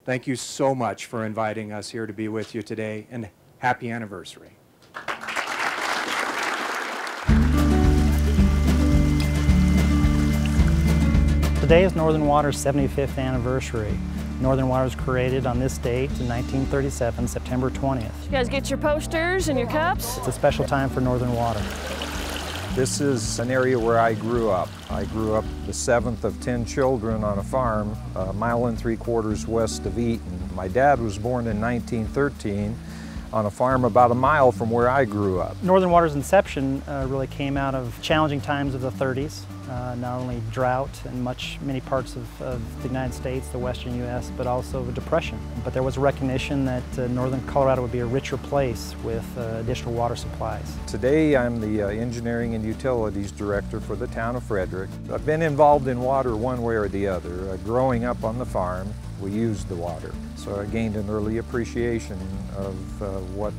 Thank you so much for inviting us here to be with you today, and happy anniversary. Today is Northern Water's 75th anniversary. Northern Water was created on this date in 1937, September 20th. You guys get your posters and your cups? It's a special time for Northern Water. This is an area where I grew up. I grew up the 7th of 10 children on a farm, a mile and 3/4 west of Eaton. My dad was born in 1913 on a farm about a mile from where I grew up. Northern Water's inception really came out of challenging times of the 30s. Not only drought in many parts of the United States, the western U.S., but also the Depression. But there was a recognition that northern Colorado would be a richer place with additional water supplies. Today I'm the Engineering and Utilities Director for the town of Frederick. I've been involved in water one way or the other. Growing up on the farm, we used the water. So I gained an early appreciation of what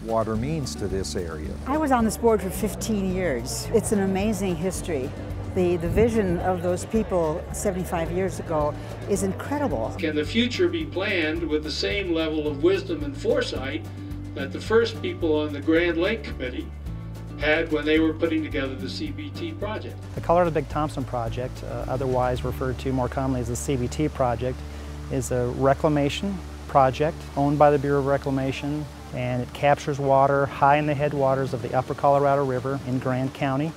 water means to this area. I was on this board for 15 years. It's an amazing history. The vision of those people 75 years ago is incredible. Can the future be planned with the same level of wisdom and foresight that the first people on the Grand Lake Committee had when they were putting together the CBT project? The Colorado Big Thompson Project, otherwise referred to more commonly as the CBT project, is a reclamation project owned by the Bureau of Reclamation, and it captures water high in the headwaters of the Upper Colorado River in Grand County.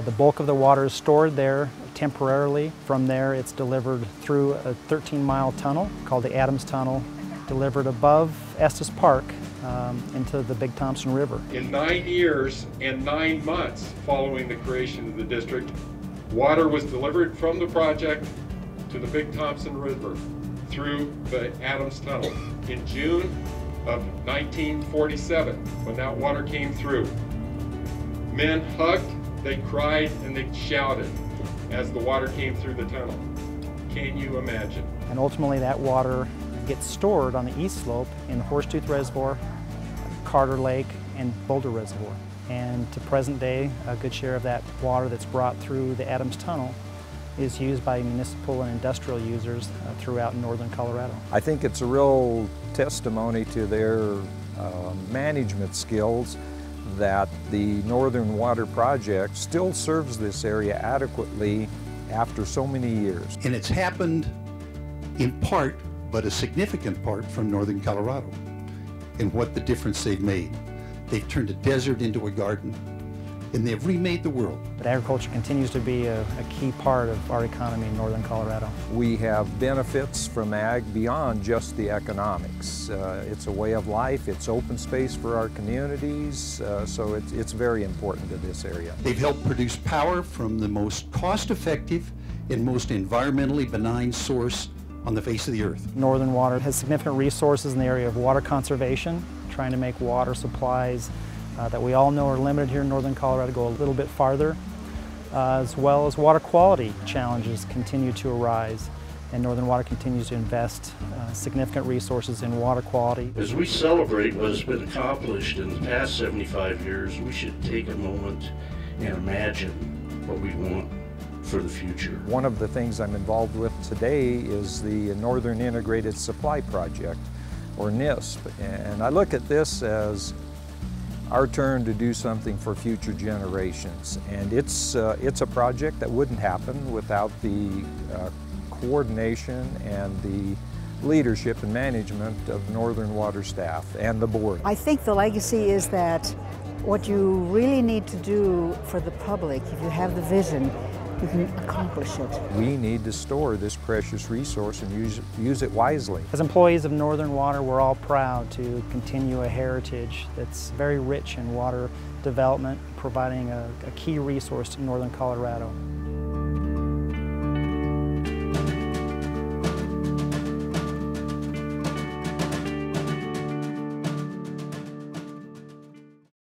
The bulk of the water is stored there temporarily. From there, it's delivered through a 13-mile tunnel called the Adams Tunnel, delivered above Estes Park into the Big Thompson River. In 9 years and 9 months following the creation of the district, water was delivered from the project to the Big Thompson River through the Adams Tunnel. In June of 1947, when that water came through, men hugged, they cried, and they shouted as the water came through the tunnel. Can you imagine? And ultimately that water gets stored on the east slope in Horsetooth Reservoir, Carter Lake, and Boulder Reservoir. And to present day, a good share of that water that's brought through the Adams Tunnel is used by municipal and industrial users throughout northern Colorado. I think it's a real testimony to their management skills that the Northern Water Project still serves this area adequately after so many years. And it's happened in part, but a significant part, from northern Colorado, and what the difference they've made. They've turned a desert into a garden, and they've remade the world. But agriculture continues to be a key part of our economy in northern Colorado. We have benefits from ag beyond just the economics. It's a way of life, it's open space for our communities, so it's very important to this area. They've helped produce power from the most cost-effective and most environmentally benign source on the face of the earth. Northern Water has significant resources in the area of water conservation, trying to make water supplies that we all know are limited here in northern Colorado go a little bit farther, as well as water quality challenges continue to arise, and Northern Water continues to invest significant resources in water quality. As we celebrate what has been accomplished in the past 75 years, we should take a moment and imagine what we want for the future. One of the things I'm involved with today is the Northern Integrated Supply Project, or NISP, and I look at this as our turn to do something for future generations. And it's a project that wouldn't happen without the coordination and the leadership and management of Northern Water staff and the board. I think the legacy is that what you really need to do for the public, if you have the vision, you can accomplish it. We need to store this precious resource and use it wisely. As employees of Northern Water, we're all proud to continue a heritage that's very rich in water development, providing a key resource to northern Colorado.